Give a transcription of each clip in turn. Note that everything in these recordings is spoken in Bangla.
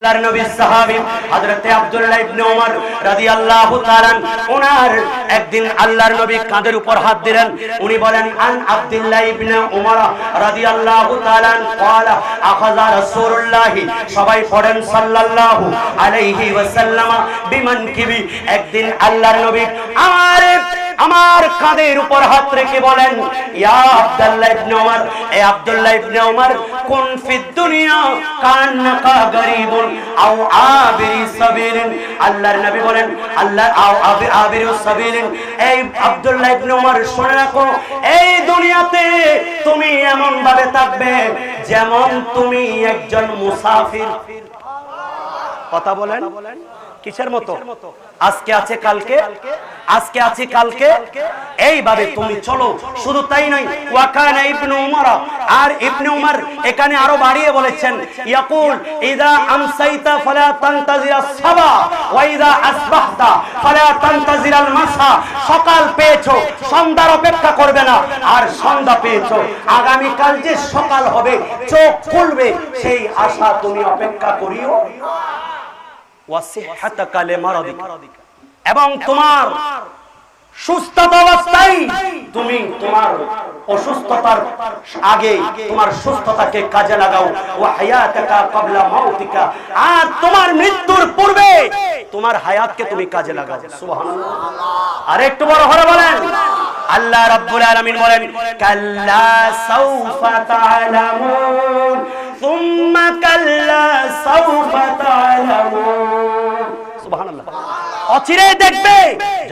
আল্লাহর নবীর সাহাবী হযরত আব্দুল্লাহ ইবনে ওমর রাদিয়াল্লাহু তাআলা ওনার একদিন আল্লাহর নবী কাঁধের উপর হাত দিলেন। উনি বলেন আন আব্দুল্লাহ ইবনে ওমর রাদিয়াল্লাহু তাআলা ক্বালা আখাযা রাসূলুল্লাহ, সবাই পড়েন সাল্লাল্লাহু আলাইহি ওয়াসাল্লাম বিমানকিবি। একদিন আল্লাহর নবী আমার কাঁধের উপর হাত রেখে বলেন ইয়া আব্দুল্লাহ ইবনে ওমর, এ আব্দুল্লাহ ইবনে ওমর, কুন ফিদ দুনিয়া কান্নাকা গরীবুন আও আবিরি সাবিলিন। আল্লাহর নবী বলেন আল্লাহ আও আবিরি সাবিলিন, এই আব্দুল্লাহ ইবনে ওমর শুনে রাখো, এই দুনিয়াতে তুমি এমন ভাবে থাকবে যেমন তুমি একজন মুসাফির। কথা বলেন কিসের মতো? আজকে আছে কালকে, আজকে আছে কালকে, এইভাবে তুমি চলো। শুধু তাই নয়, ওয়াকানা ইবনে উমর, আর ইবনে উমর এখানে আরো বাড়িয়ে বলেছেন ইয়াকুল ইযা আমসাইতা ফালা তানতাজিরাস সাবা ওয়া ইযা আসবাহতা ফালা তানতাজিরাল মাসা। সকাল পেয়েছো, সন্ধ্যার অপেক্ষা করবে না, আর সন্ধ্যা পেয়েছো, আগামী কাল যে সকাল হবে, চোখ খুলবে, সেই আশা তুমি অপেক্ষা করিও। ওয়াসিহহাতাকা লিমারাদিকা, এবং তোমার সুস্থতা অবস্থায় তুমি তোমার অসুস্থতার আগে তোমার সুস্থতাকে কাজে লাগাও। ওয়া হায়াতাকা ক্বাবলা মাউতিকা, আর তোমার মৃত্যুর পূর্বে তোমার হায়াতকে তুমি কাজে লাগাও। সুবহানাল্লাহ। আর একটু বড় করে বলেন আল্লাহ রাব্বুল আলামিন বলেন কাল্লা সাউফা তা'লামুন সুম্মা কাল্লা সাউফা তা'লামুন। সুবহানাল্লাহ। অচিরেই দেখবে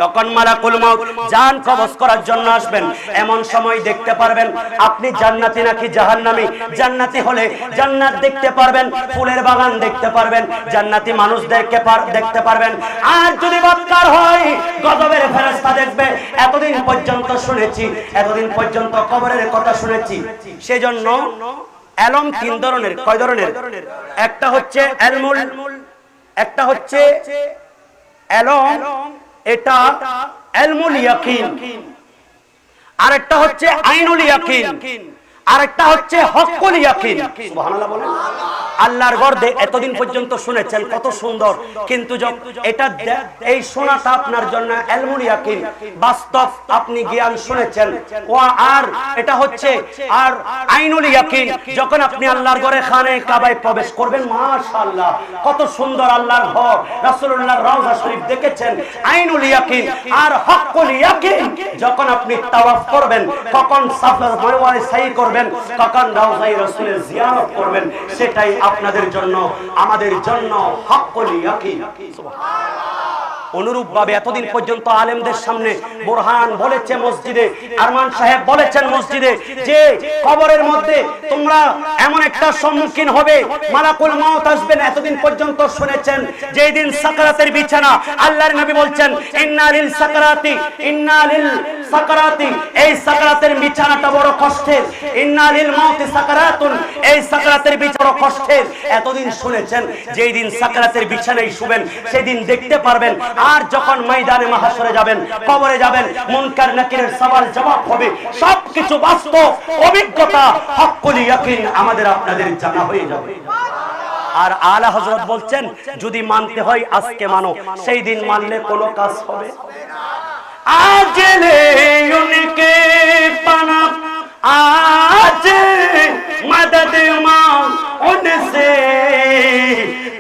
যখন মালাকুল মউত জান কবজ করার জন্য আসবেন, এমন সময় দেখতে পারবেন আপনি জান্নাতি নাকি জাহান্নামী। জান্নাতি হলে জান্নাত দেখতে পারবেন, ফুলের বাগান দেখতে পারবেন, জান্নাতি মানুষ দেখতে পারবেন। আর যদি বদকার হয়, গজবের ফেরেশতা দেখবে। এতদিন পর্যন্ত শুনেছি, এতদিন পর্যন্ত কবরের কথা শুনেছি। সেজন্য এলম তিন ধরনের। কয় ধরনের? একটা হচ্ছে এলমুল, একটা হচ্ছে এলম, এটা এলমুল ইয়াকিন, আরেকটা হচ্ছে আইনুল ইয়াকিন, আরেকটা হচ্ছে হকুল ইয়াকিন। সুবহানাল্লাহ বলেন। আল্লাহর গর্দে এতদিন পর্যন্ত শুনেছেন কত সুন্দর, কিন্তু এটা এই শোনাটা আপনার জন্য এলমুল ইয়াকিন, বাস্তব আপনি জ্ঞান শুনেছেন। আর এটা হচ্ছে আর আইনুল ইয়াকিন, যখন আপনি আল্লাহর ঘরে খানে কাবায় প্রবেশ করবেন, মাশাআল্লাহ কত সুন্দর আল্লাহর ঘর, রাসূলুল্লাহর রওজা শরীফ দেখেছেন, আইনুল ইয়াকিন। আর হকুল ইয়াকিন, যখন আপনি তাওয়াফ করবেন, কখন সাফা মারওয়ায় সাই করবেন, কখন রওজায়ে রাসূলের জিয়ারত করবেন, সেটাই আপনাদের জন্য আমাদের জন্য হকুল ইয়াকিন। সুবহানাল্লাহ। অনুরূপ ভাবে এতদিন পর্যন্ত আলেমদের সামনে বুরহান বলেছে মসজিদে, আরমান সাহেব বলেছেন মসজিদে, যে কবরের মধ্যে তোমরা এমন একটা সম্মুখীন হবে, মালাকুল মউত আসবেন। এতদিন পর্যন্ত শুনেছেন যেই দিন সাকরাতের বিছানা, আল্লাহর নবী বলছেন ইন্না লিল সাকরাতি, ইন্না লিল সাকরাতি, এই সাকরাতের বিছানাটা বড় কষ্টের। ইন্না লিল মাউতি সাকরাতুন, এই সাকরাতের বিছানা বড় কষ্টের। এতদিন শুনেছেন যেই দিন সাকরাতের বিছানায় শুবেন, সেদিন দেখতে পারবেন। আর যখন ময়দানে মাহশরে যাবেন, কবরে যাবেন, মুনকার নাকিরের সওয়াল জবাব হবে, সবকিছু বাস্তব অভিজ্ঞতা, হকুল ইয়াকিন আমাদের আপনাদের জানা হয়ে যাবে। আর আলা হযরত বলছেন যদি মানতে হয় আজকে মানো, সেই দিন মানলে কোনো কাজ হবে না। आज ले उनके पना, आज मदद मांग उनसे,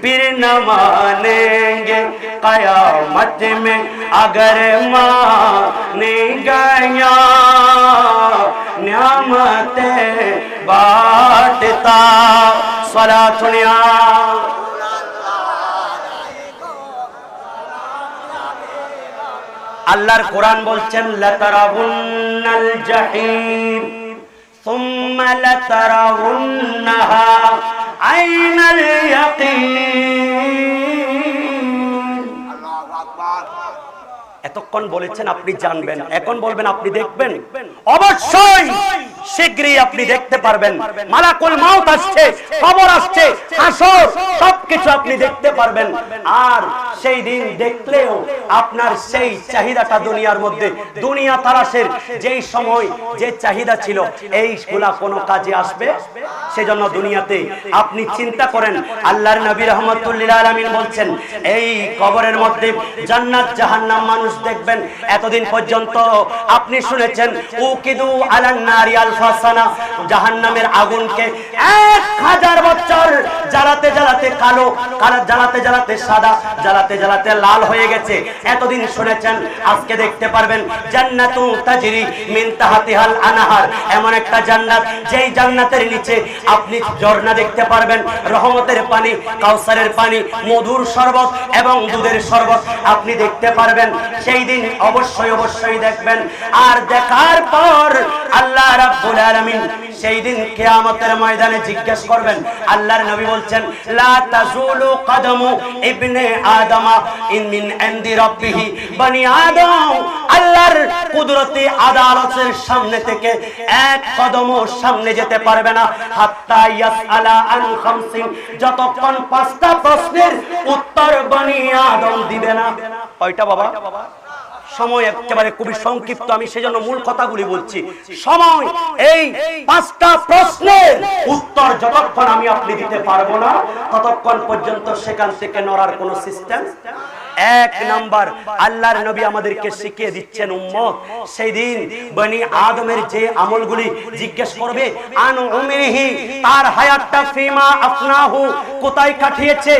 फिर न मानेंगे कयामत में अगर माने गया। नियामते बांटता सलातुनिया। আল্লাহর কোরআন বলছেন লাতারাউন্নাল জাহিম সুম্মা লাতারাউন্নাহা আইনাল ইয়াকিন। আল্লাহু আকবার। এতক্ষণ বলেছেন আপনি জানবেন, এখন বলবেন আপনি দেখবেন। অবশ্যই শীঘ্রই আপনি দেখতে পারবেন। মালাকুল মাউত আসছে, কবর আসছে, হাসর, সবকিছু আপনি দেখতে পারবেন। আর সেই দিন দেখলেও আপনার সেই চাহিদাটা দুনিয়ার মধ্যে, দুনিয়া তালাশের যেই সময় যে চাহিদা ছিল, এইগুলা কোনো কাজে আসবে? সেজন্য দুনিয়াতে আপনি চিন্তা করেন। আল্লাহর নবী রাহমাতুল্লিল আলামিন বলছেন, এই কবরের মধ্যে জান্নাত জাহান্নাম মানুষ দেখবেন। এতদিন পর্যন্ত আপনি শুনেছেন উকিদু আলান নারি আলফা সানা, জাহান্নামের আগুনকে 1000 বছর জ্বালাতে জ্বালাতে কালো, জ্বালাতে জ্বালাতে সাদা, জ্বালাতে জ্বালাতে লাল হয়ে গেছে। এতদিন শুনেছেন, আজকে দেখতে পারবেন জান্নাতু তাজরি মিন তাহতিহাল আনহার, এমন একটা জান্নাত যেই জান্নাতের নিচে আপনি ঝর্ণা দেখতে পারবেন, রহমতের পানি, কাউসারের পানি, মধুর শরবত এবং দুধের শরবত আপনি দেখতে পারবেন। সেই দিন অবশ্যই অবশ্যই দেখবেন। আর দেখার পর আল্লাহ রাব্বুল আলামিন সেই দিন কিয়ামতের ময়দানে জিজ্ঞেস করবেন। আল্লাহর নবী বলছেন, লা তাজুলু কদমু ইবনে আদম মিন ইনদি রাব্বিহি, বনি আদম আল্লাহর কুদরতি আদালতের সামনে থেকে এক কদমও সামনে যেতে পারবে না, হাত্তা ইয়াসআলা আন খামসিন, যতক্ষণ 5টা প্রশ্নের উত্তর বনি আদম দিবে না। কয়টা বাবা? সময় একেবারে খুবই সংক্ষিপ্ত, আমি সেজন্য মূল কথাগুলি বলছি। সময়, এই 5টা প্রশ্নের উত্তর যতক্ষণ আমি আপনি দিতে পারবো না, ততক্ষণ পর্যন্ত সেখান থেকে নড়ার কোনো সিস্টেম। 1 নাম্বার, আল্লাহর নবী আমাদেরকে শিখিয়ে দিচ্ছেন উম্মত, সেই দিন বনি আদমের যে আমলগুলি জিজ্ঞেস করবে, আন উমরিহি, তার হায়াতটা ফিমা আফনাহু, কোথায় কাটিয়েছে?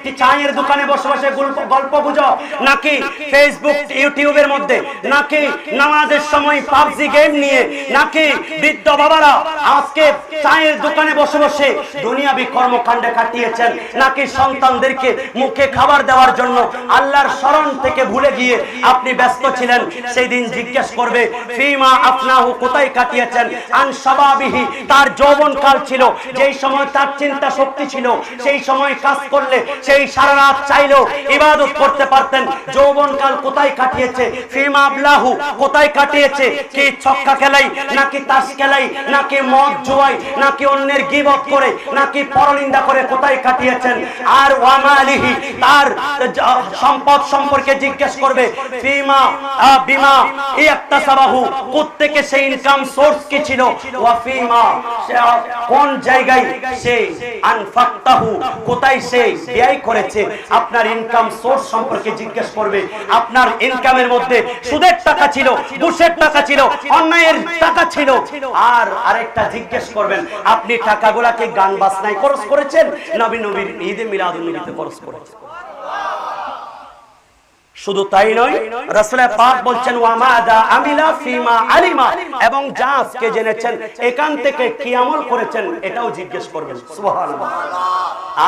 কি চায়ের দোকানে বসে বসে গল্প গুজব, নাকি ফেসবুক ইউটিউবের মধ্যে, নাকি নামাজের সময় পাবজি গেম নিয়ে, নাকি বৃদ্ধ বাবারা আজকে চায়ের দোকানে বসে বসে দুনিয়াবি কর্মকাণ্ডে কাটিয়েছেন, নাকি সন্তানদেরকে মুখে খাবার দেওয়ার জন্য আল্লাহর শরণ থেকে ভুলে গিয়ে আপনি ব্যস্ত ছিলেন? সেই দিন জিজ্ঞেস করবে, ফিমা আফনাহু, কোথায় কাটিয়েছেন? আন শাবাবিহি, তার যৌবনকাল ছিল, যেই সময় তার চিন্তা শক্তি ছিল, সেই সময় কাজ করলে সেই সারা রাত চাইলেও ইবাদত করতে পারতেন। যৌবনকাল কোথায় কাটিয়েছে? ফিমা আবলাহু, কোথায় কাটিয়েছে? কি ছক্কা খেলাই, নাকি তাস খেলাই, নাকি মদ জুয়াই, নাকি অন্যের গীবত করে, নাকি পরনিন্দা করে কোথায় কাটিয়েছেন? আর ওয়ামালিহি, তার সম্পদ সম্পর্কে জিজ্ঞেস করবে, ফিমা বিমা ইয়াক্তাসাবাহু, কোত্থেকে সেই ইনকাম সোর্স কি ছিল? ওয়া ফিমা, কোন জায়গায় সে আনফাকতাহু, কোথায় সে ব্যয় করেছে? আপনার ইনকাম সোর্স সম্পর্কে জিজ্ঞেস করবে। আপনার ইনকামের মধ্যে সুদের টাকা ছিল, ঘুষের টাকা ছিল, অন্যায়ের টাকা ছিল। আর আরেকটা জিজ্ঞেস করবেন, আপনি টাকাগুলাকে গান বাজনায় খরচ করেছেন, নবীর ঈদে মিলাদুন নবীতে খরচ করেছেন? শুধু তাই নয়, রাসূল পাক বলছেন, ওয়া মাযা আমিলা ফিমা আলিমা, এবং যা আজকে জেনেছেন এখান থেকে কি আমল করেছেন এটাও জিজ্ঞেস করবেন। সুবহানাল্লাহ।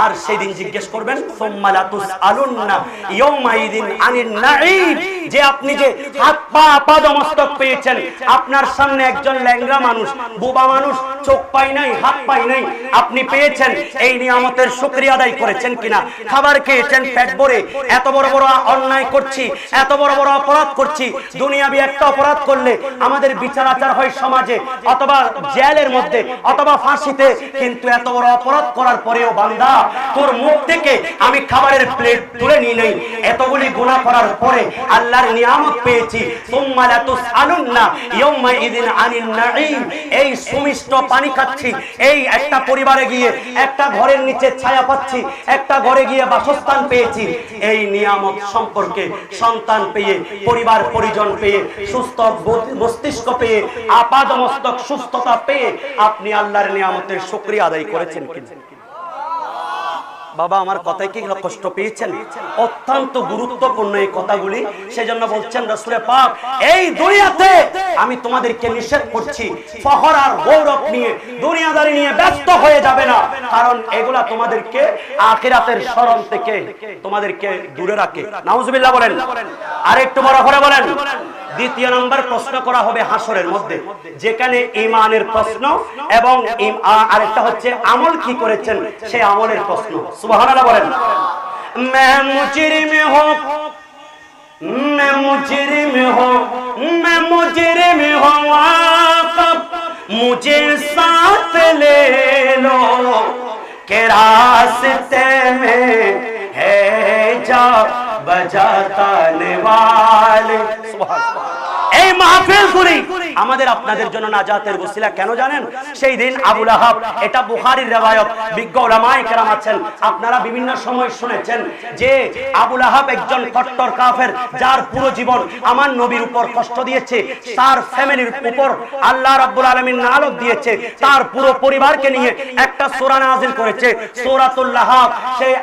আর সেদিন জিজ্ঞেস করবেন, সুম্মা লা তুসআলুন্না ইয়াউমাইদিন আনিন নাঈম, যে আপনি যে হাত পা পাদমস্তক পেয়েছেন, আপনার সামনে একজন ল্যাংড়া মানুষ, বোবা মানুষ, চোখ পাই নাই, হাত পাই নাই, আপনি পেয়েছেন, এই নিয়ামতের শুকরিয়া আদায় করেছেন কিনা? খাবার খেয়েছেন পেট ভরে, এত বড় বড় অন্যায় করছি, এত বড় বড় অপরাধ করছি, দুনিয়াবি একটা অপরাধ করলে আমাদের বিচার আচার হয় সমাজে, অথবা জেলের মধ্যে, অথবা ফাঁসিতে, কিন্তু এত বড় অপরাধ করার পরেও বান্দা, তোর মুখ থেকে আমি খাবারের প্লেট তুলে নিই নাই, এতগুলি গুনাহ করার পরে আল্লাহর নিয়ামত পেয়েছি। সুম্মা লা তুসআলুন্না ইয়াউমাইদিন আনিন নাঈম, এই সুমিষ্ট পানি খাচ্ছি, এই একটা পরিবারে গিয়ে একটা ঘরের নিচে ছায়া পাচ্ছি, একটা ঘরে গিয়ে বাসস্থান পেয়েছি, এই নিয়ামত সম্পর্কে, সন্তান পেয়ে, পরিবার পরিজন পেয়ে, সুস্থ মস্তিষ্ক পেয়ে, আপাদমস্তক সুস্থতা পেয়ে আপনি আল্লাহর নিয়ামতের শুকরিয়া আদায় করেছেন কিনা? বাবা, আমার কথায় কি কষ্ট পেয়েছেন? অত্যন্ত গুরুত্বপূর্ণ এই কথাগুলি। সেজন্য বলছেন রাসূল পাক, এই দুনিয়াতে আমি তোমাদেরকে নিষেধ করছি, ফখর আর গৌরব নিয়ে, দুনিয়াদারি নিয়ে ব্যস্ত হয়ে যাবে না, কারণ এগুলা তোমাদেরকে আখিরাতের স্মরণ থেকে তোমাদেরকে দূরে রাখে। নাউজুবিল্লাহ বলেন। আর একটু বড় করে বলেন। দ্বিতীয় নম্বর প্রশ্ন করা হবে হাসরের মধ্যে, যেখানে ঈমানের প্রশ্ন এবং আরেকটা হচ্ছে আমল কি করেছেন সেই আমলের প্রশ্ন। সুবহানাল্লাহ বলেন। मैं मुजरिम हूँ, मैं मुजरिम हूँ, मैं मुजरिम हूँ, मुझे साथ ले लो के रास्ते में है जा बजाता वाले। এই মাহফিলগুলি আমাদের আপনাদের জন্য নাজাতের ওসিলা। কেন জানেন? সেই দিন আবু লাহাব, এটা বুখারীর riwayat, বিজ্ঞ উলামায়ে কেরাম আছেন, আপনারা বিভিন্ন সময় শুনেছেন যে আবু লাহাব একজন কট্টর কাফের, যার পুরো জীবন আমার নবীর উপর কষ্ট দিয়েছে, তার ফ্যামিলির উপর আল্লাহ রাব্বুল আলামিন নালত দিয়েছে, তার পুরো পরিবারকে নিয়ে একটা সূরা নাযিল করেছে, সূরাতুল লাহাব। সেই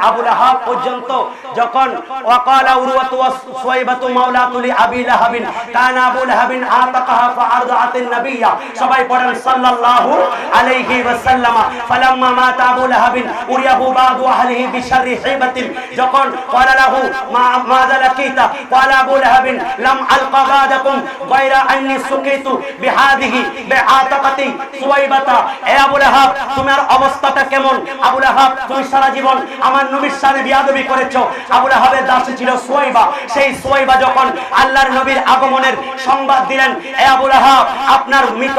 আবু লাহাব পর্যন্ত যখন ওয়াকালা উরওয়াতু ওয়াসওয়াইবাতু মাওলাতুল আবি লাহাবিন কানা আবু লাহাবিন আতাকাহা ফাআরদাআতিন নাবিয়্যা, সবাই পড়েন সাল্লাল্লাহু আলাইহি ওয়াসাল্লাম। ফালাম্মা মাতা আবু লাহাবিন উরিয়াহু বাদু আহলিহি বিশাররি হিবাতিন, যখন ক্বালা লাহু মা যালাকিতা ক্বালা আবু লাহাবিন লাম আলকা বাদাকুম গায়রা আন্নী সুকিতু বিহাদিহি বিআতাকাতি সুওয়াইবাতা। এ আবু লাহাব, তোমার অবস্থাটা কেমন? আবু লাহাব, তুমি সারা জীবন আমার নবীর সাথে বিয়াদবি করেছো। আবু লাহাবের দাসী ছিল সুওয়াইবা। সেই সুওয়াইবা যখন আল্লাহর নবীর আগমনের সংবাদ দিলেন, এ আবু লাহাব, আপনার মৃত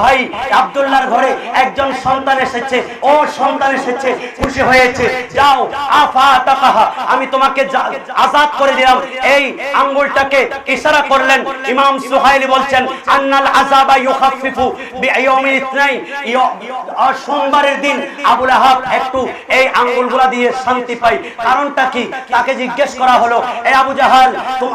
ভাই আব্দুল্লাহর ঘরে একজন সন্তান এসেছে, ও সন্তান এসেছে, খুশি হয়েছে, যাও আফাতাকাহা, আমি তোমাকে আজাদ করে দিলাম। এই আঙ্গুলটাকে ইশারা করলেন। ইমাম সুহাইলি বলছেন আন্নাল আযাবা ইউখাফফিফু বিয়াউমিল ইসনাইন, সোমবারের দিন আবু লাহাব একটু এই আঙ্গুলগুলা দিয়ে শান্তি পায়। কারণটা কি? তাকে জিজ্ঞেস করা হলো, এ আবু জাহাল,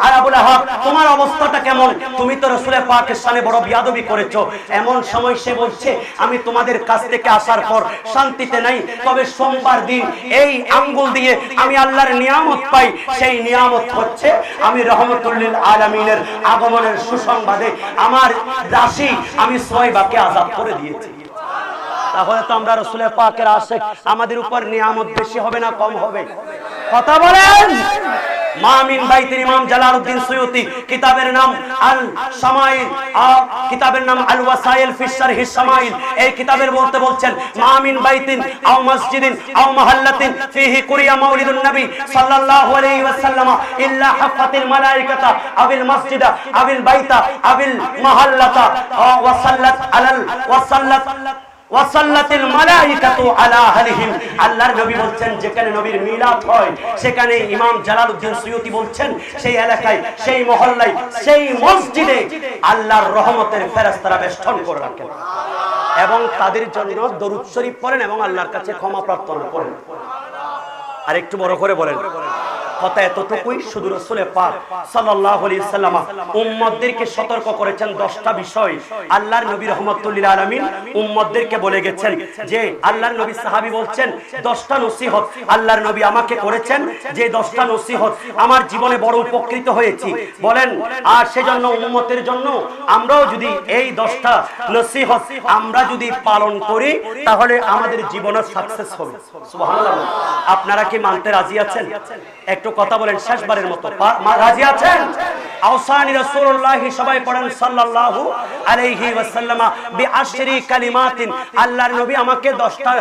আর আবু লাহাব, তোমার অবস্থাটা কেমন? তুমি তো রাসূলের পাকের সামনে বড় বিয়াদবি করেছো। এমন সময় সে বলছে, আমি তোমাদের কাছ থেকে আসার পর শান্তিতে নাই, তবে সোমবার দিন এই আঙ্গুল দিয়ে আমি আল্লাহর নিয়ামত পাই। সেই নিয়ামত হচ্ছে আমি রহমতুল লিল আলামিনের আগমনের সুসংবাদে আমার দাসী আমি সুওয়াইবাকে আজাদ করে দিয়েছি। তাহলে তো আমরা রাসূলের পাকের আশিক, আমাদের উপর নিয়ামত বেশি হবে না কম হবে? কথা বলেন। মামিন বাইতিন, ইমাম জালালউদ্দিন সুয়ুতি কিতাবের নাম আল শামাইল, কিতাবের নাম আল ওয়াসাইল ফি শারহি শামাইল, এই কিতাবের বলছেন মামিন বাইতিন আও মসজিদিন আও মাহাল্লাতিন ফিহি কুরিয়া মাউলিদুন নবী সাল্লাল্লাহু আলাইহি ওয়াসাল্লাম ইল্লা হাফাতিল মালায়েকাতা আবিল মসজিদা আবিল বাইতা আবিল মাহাল্লাতা ওয়াসাল্লাত আলাল ওয়াসাল্লাতিল মালায়েকাতু আলা আহলিহিম। আল্লাহর নবী বলছেন যেখানে নবীর মিলাদ হয় সেখানে ইমাম জালালউদ্দিন সুয়ুতি বলছেন সেই এলাকায়, সেই মহল্লায়, সেই মসজিদে আল্লাহর রহমতের ফেরেশতারা বেষ্টন করে রাখেন এবং তাদের জন্য দরুদ শরীফ পড়েন এবং আল্লাহর কাছে ক্ষমা প্রার্থনা করেন। আর একটু বড় করে বলেন। কথা এতটুকুই, শুধু রাসূলের পাক সাল্লাল্লাহু আলাইহি ওয়াসাল্লাম উম্মতদেরকে সতর্ক করেছেন 10টা বিষয়। আল্লাহর নবী রাহমাতুল লিল আলামিন উম্মতদেরকে বলে গেছেন যে আল্লাহর নবী সাহাবী বলছেন 10টা নসিহত আল্লাহর নবী আমাকে করেছেন, যে 10টা নসিহত আমার জীবনে বড় উপকৃত হয়েছি বলেন। আর সেজন্য উম্মতের জন্য আমরাও যদি এই 10টা নসিহত আমরা যদি পালন করি তাহলে আমাদের জীবনে সাকসেস হবে। সুবহানাল্লাহ। আপনারা কি মানতে রাজি আছেন? একটু কথা বলেন শেষবারের মতো, রাজি আছেন? আওসানি রাসূলুল্লাহ, সবাই পড়েন সাল্লাল্লাহু আলাইহি ওয়াসাল্লাম বিআশরি কালিমাতিন। আল্লাহর নবী আমাকে 10টা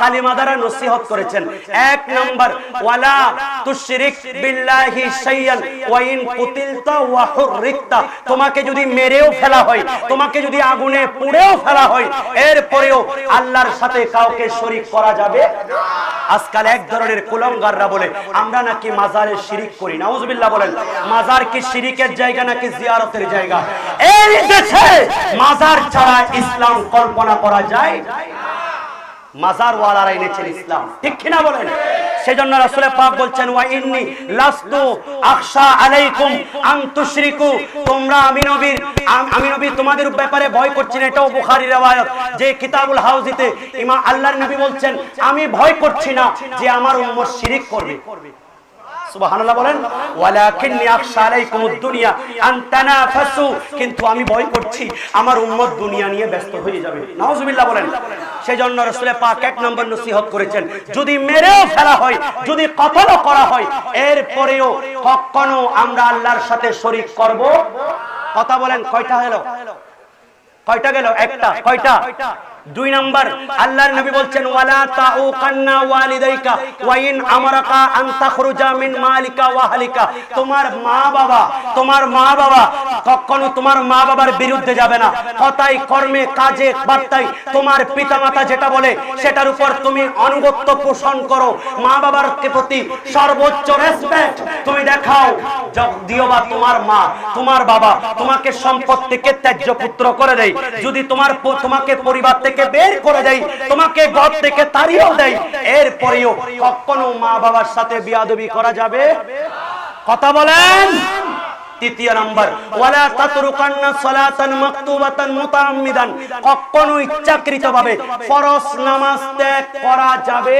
কালিমা দ্বারা নসিহত করেছেন। 1 নাম্বার, ওয়ালা তুশরিক বিল্লাহি শাইয়ান ওয়া ইন কুতিলতা ওয়া হুররিকতা। তোমাকে যদি মেরেও ফেলা হয়, তোমাকে যদি আগুনে পুড়েও ফেলা হয়, এরপরেও আল্লাহর সাথে কাউকে শরীক করা যাবে না। আজকাল এক ধরনের কুলঙ্গাররা বলে আমরা নাকি মাজারে শিরিক করি। নাউজুবিল্লাহ বলেন। মাজার কি শিরিকের জায়গা নাকি জিয়ারতের জায়গা? এই দেশে মাজার ছাড়া ইসলাম কল্পনা করা যায়? মাজার ওয়ালারা এনেছেন ইসলাম, ঠিক কিনা বলেন? সেজন্য রাসূল পাক বলছেন ওয়া ইন্নী লাস্তু আখশা আলাইকুম আন তুশরিকু। তোমরা আমি নবী তোমাদের ব্যাপারে ভয় করছি না। এটাও বুখারী riwayat, যে কিতাবুল হাউজিতে ইমাম আল্লাহর নবী বলছেন আমি ভয় করছি না যে আমার উম্মত শিরিক করবে। সুবহানাল্লাহ বলেন। ওয়ালাকিন্নী আখশা আলাইকুমুদ দুনিয়া আন তানাফাসু, কিন্তু আমি ভয় করছি আমার উম্মত দুনিয়া নিয়ে ব্যস্ত হয়ে যাবে। নাউজুবিল্লাহ বলেন। সেজন্য রাসূল পাক 1 নম্বর নসিহত করেছেন, যদি মেরেও ফেলা হয়, যদি কতলও করা হয়, এরপরেও কখনো আমরা আল্লাহর সাথে শরীক করব। কথা বলেন, কয়টা হলো? কয়টা গেল? একটা। কয়টা? দুই নাম্বার আল্লাহর নবী বলছেন ওয়ালা তাউকান্না ওয়ালিদাইকা ওয়া ইন আমারাকা আন তাখরুজা মিন মালিকা ওয়া আহলিকা। তোমার মা বাবা কখনো তোমার মা বাবার বিরুদ্ধে যাবে না, কথায় কর্মে কাজে বার্তায় তোমার পিতামাতা যেটা বলে সেটার উপর তুমি আনুগত্য পোষণ করো। মা বাবার প্রতি সর্বোচ্চ রেসপেক্ট তুমি দেখাও। যদিও বা তোমার বাবা তোমাকে সম্পদ থেকে ত্যায্য পুত্র করে দেয়, যদি তোমাকে পরিবার থেকে বের করে দেয়, তোমাকে ঘর থেকে তাড়িয়েও দেয়, এরপরেও কখনো মা বাবার সাথে বিয়াদবি করা যাবে? কথা বলেন। তৃতীয় নাম্বার ওয়ালা তাতরুকান্না সালাতান মাকতুবাতান মুতাআম্মিদান। কখনো ইচ্ছাকৃতভাবে ফরজ নামাজ ত্যাগ করা যাবে?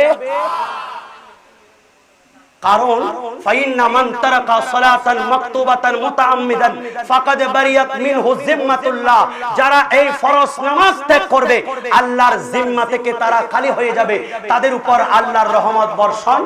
কারণ ফাইন্না মান তারাকা সালাতান মাকতুবাতান মুতাআম্মিদান ফাকাদ বারিয়াত মিনহু জিম্মাতুল্লাহ। যারা এই ফরজ নামাজ ত্যাগ করবে আল্লাহর জিম্মা থেকে তারা খালি হয়ে যাবে, তাদের উপর আল্লাহর রহমত বর্ষণ।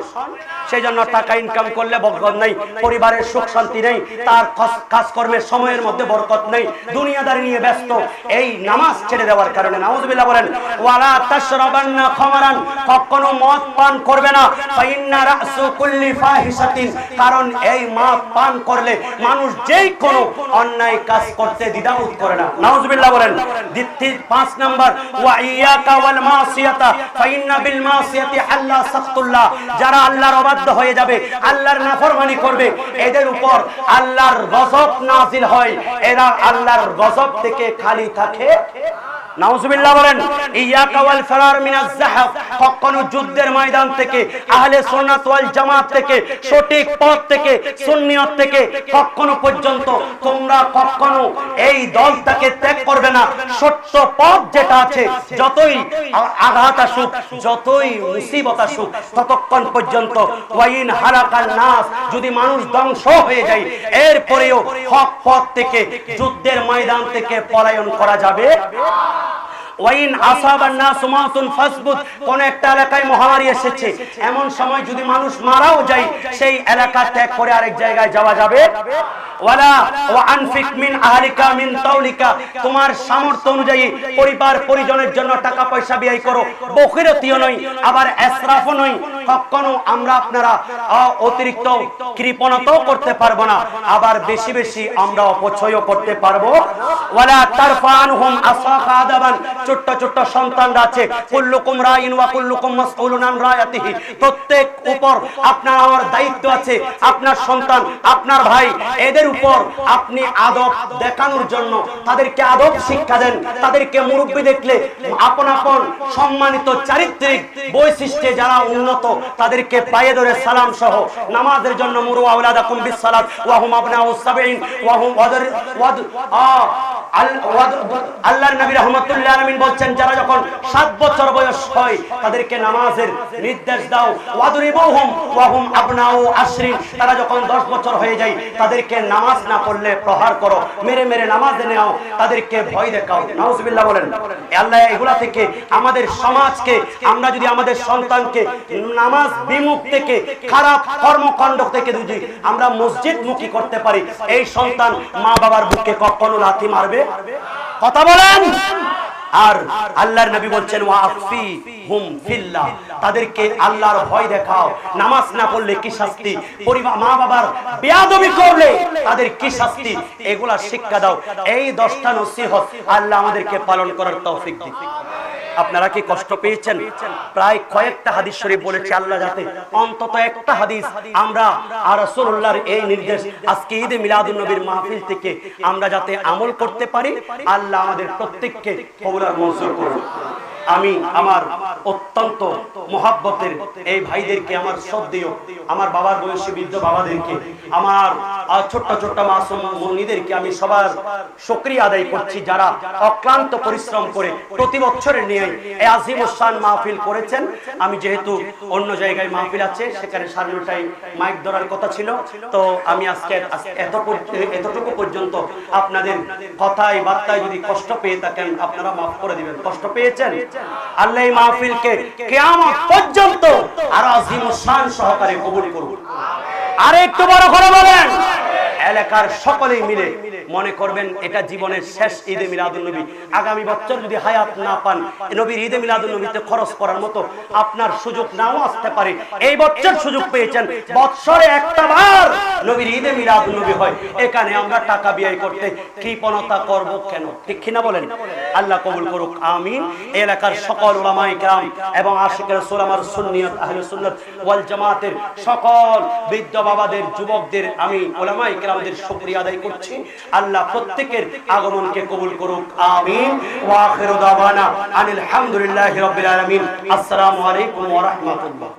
সেজন্য টাকা ইনকাম করলে বরকত নেই, পরিবারের সুখ শান্তি নেই, তার কাজকর্মের সময়ের মধ্যে বরকত নেই, দুনিয়াদারি নিয়ে ব্যস্ত এই নামাজ ছেড়ে দেওয়ার কারণে। নাউযুবিল্লাহ বলেন। ওয়ালা তাশরাবান্না খামারান। কখনো মদ পান করবে না। ফাইন্না রাসু কুল্লি ফাহিশাতিন। কারণ এই মদ পান করলে মানুষ যেই কোনো অন্যায় কাজ করতে দ্বিধাবোধ করে না। নাউযুবিল্লাহ বলেন। দ্বিতীয় 5 নাম্বার ওয়া ইয়াকা ওয়াল মাসিয়াতা ফাইন্না বিল মাসিয়াতি আল্লা সাখতুল্লাহ। যারা আল্লাহর অবাধ্য হয়ে যাবে, আল্লাহর নাফরমানি করবে, এদের উপর আল্লাহর গজব নাজিল হয়। এরা আল্লাহর গজব থেকে খালি থাকে। নাউযুবিল্লাহ বলেন। ইয়াকা ওয়াল ফরার মিনাজ যাহফ। কখনো যুদ্ধের ময়দান থেকে, আহলে সুন্নাত ওয়াল জামাত থেকে, সঠিক পথ থেকে, সুন্নিয়ত থেকে কখনো পর্যন্ত তোমরা কখনো এই দলটাকে ত্যাগ করবে না। সত্য পথ যেটা আছে, যতই আঘাত আসুক, যতই মুসিবত আসুক, ততক্ষণ পর্যন্ত ওয়াইন হালাকান নাস। যদি মানুষ ধ্বংস হয়ে যায়, এরপরেও হক পথ থেকে, যুদ্ধের ময়দান থেকে পলায়ন করা যাবে। ওয়াইন আসাবান নাস মাউতুন ফাসবুত। কোন একটা এলাকায় মহামারী এসেছে, এমন সময় যদি মানুষ মারাও যায়, সেই এলাকা ত্যাগ করে আরেক জায়গায় যাওয়া যাবে? ওয়ালা ওয়া আনফিক মিন আহলিকা মিন তাওলিকা। তোমার সামর্থ্য অনুযায়ী পরিবার পরিজনের জন্য টাকা পয়সা ব্যয় করো। বখিরতিও নয়, আবার ইসরাফও নয়। কখনো আপনারা অতিরিক্ত কৃপণতাও করতে পারবো না, আবার বেশি বেশি আমরা অপচয়ও করতে পারবো। ওয়ালা তারফানহুম আসাকা আদাবান। ছোট্ট ছোট্ট সন্তানরা আছে, কুল্লুকুম রাইন ওয়া কুল্লুকুম মাসউলুন আন রায়াতিহি। প্রত্যেক উপর আপনার আমার দায়িত্ব আছে। আপনার সন্তান, আপনার ভাই, এদের উপর আপনি আদব দেখানোর জন্য তাদেরকে আদব শিক্ষা দেন। তাদেরকে মুরব্বি দেখলে আপন আপন সম্মানিত চারিত্রিক বৈশিষ্ট্যে যারা উন্নত, তাদেরকে পায়ে ধরে সালাম সহ নামাজের জন্য মুরু আওলাদাকুম বিসসালাত ওয়া হুম আবনাউ সাবঈন ওয়া হুম আল্লাহর নবী রাহমাতুল্লাহ আলামিন বলছেন, যারা যখন 7 বছর বয়স হয় তাদেরকে নামাজের নির্দেশ দাও। ওয়াদরিবুহুম ওয়া হুম আবনাউ আশরিন। তারা যখন 10 বছর হয়ে যায় তাদেরকে নামাজ না পড়লে প্রহার করো, মেরে মেরে নামাজে নাও, তাদেরকে ভয় দেখাও। নাউযুবিল্লাহ বলেন। আল্লাহ এগুলা থেকে আমাদের সমাজকে, আমরা যদি আমাদের সন্তানকে নামাজ বিমুখ থেকে, খারাপ কর্মকাণ্ড থেকে যদি আমরা মসজিদ মুখী করতে পারি, এই সন্তান মা বাবার বুকে কখনো লাথি মারবে? কথা বলেন। আর আল্লাহর নবী বলছেন ওয়াফিহুম ফিল্লাহ। তাদেরকে আল্লাহর ভয় দেখাও। নামাজ না পড়লে কি শাস্তি, পরিবার মা বাবার বেয়াদবি করলে তাদের কি শাস্তি, এগুলা শিক্ষা দাও। এই 10টা নসিহত আল্লাহ আমাদেরকে পালন করার তৌফিক দিন। আপনারা কি কষ্ট পেয়েছেন? প্রায় কয়েকটা হাদিস শরীফ বলেছে আল্লাহ, যাতে অন্তত একটা হাদিস আমরা আর রাসূলুল্লাহর এই নির্দেশ আজকে ঈদে মিলাদুন নবীর মাহফিল থেকে আমরা যাতে আমল করতে পারি। আল্লাহ আমাদের প্রত্যেককে কবুল আর মঞ্জুর করুন। আমি আমার অত্যন্ত মহাব্বতের এই ভাইদেরকে, আমার শ্রদ্ধেয় আমার বাবার বয়সী বৃদ্ধ বাবাদেরকে, আমার ছোট্ট ছোট্ট মাসুম মুন্নিদেরকে আমি সবার শুকরিয়া আদায় করছি, যারা অক্লান্ত পরিশ্রম করে প্রতি বছরের নিয়ে এই আজিমুস শান মাহফিল করেছেন। আমি যেহেতু অন্য জায়গায় মাহফিল আছে, সেখানে 9:30টায় মাইক ধরার কথা ছিল, তো আমি আজকে এতটুকু পর্যন্ত আপনাদের কথায় বার্তায় যদি কষ্ট পেয়ে থাকেন আপনারা মাফ করে দিবেন। কষ্ট পেয়েছেন? আল্লাহ এই মাহফিলকে কিয়ামত পর্যন্ত আর আজিমুস শান সহকারে কবুল করুন। আর একটু বড় করে বলেন, এলাকার সকলেই মিলে মনে করবেন এটা জীবনের শেষ ঈদে মিলাদুন নবী। আগামী বছর যদি হায়াত না পান, নবীর ঈদে মিলাদুন নবীতে খরচ করার মতো আপনার সুযোগ নাও আসতে পারে। এই বছর সুযোগ পেয়েছেন, বছরে একটা বার নবীর ঈদে মিলাদুন নবী হয়, এখানে আমরা টাকা ব্যয় করতে কৃপণতা করব কেন? ঠিক কিনা বলেন? আল্লাহ কবুল করুক, আমিন। এই এলাকার সকল উলামায়ে কেরাম এবং আশিকে রাসূল, আমার সুন্নিয়ত আহলে সুন্নাত ওয়াল জামাতের সকল বৃদ্ধ বাবাদের, যুবকদের আমি উলামায়ে কেরামদের শুকরিয়া আদায় করছি। আল্লাহ প্রত্যেকের আগমনকে কবুল করুক, আমিন। ওয়া আখিরু দাওয়ানা আনিল হামদুলিল্লাহি রাব্বিল আলামিন। আসসালামু আলাইকুম ওয়া রাহমাতুল্লাহ।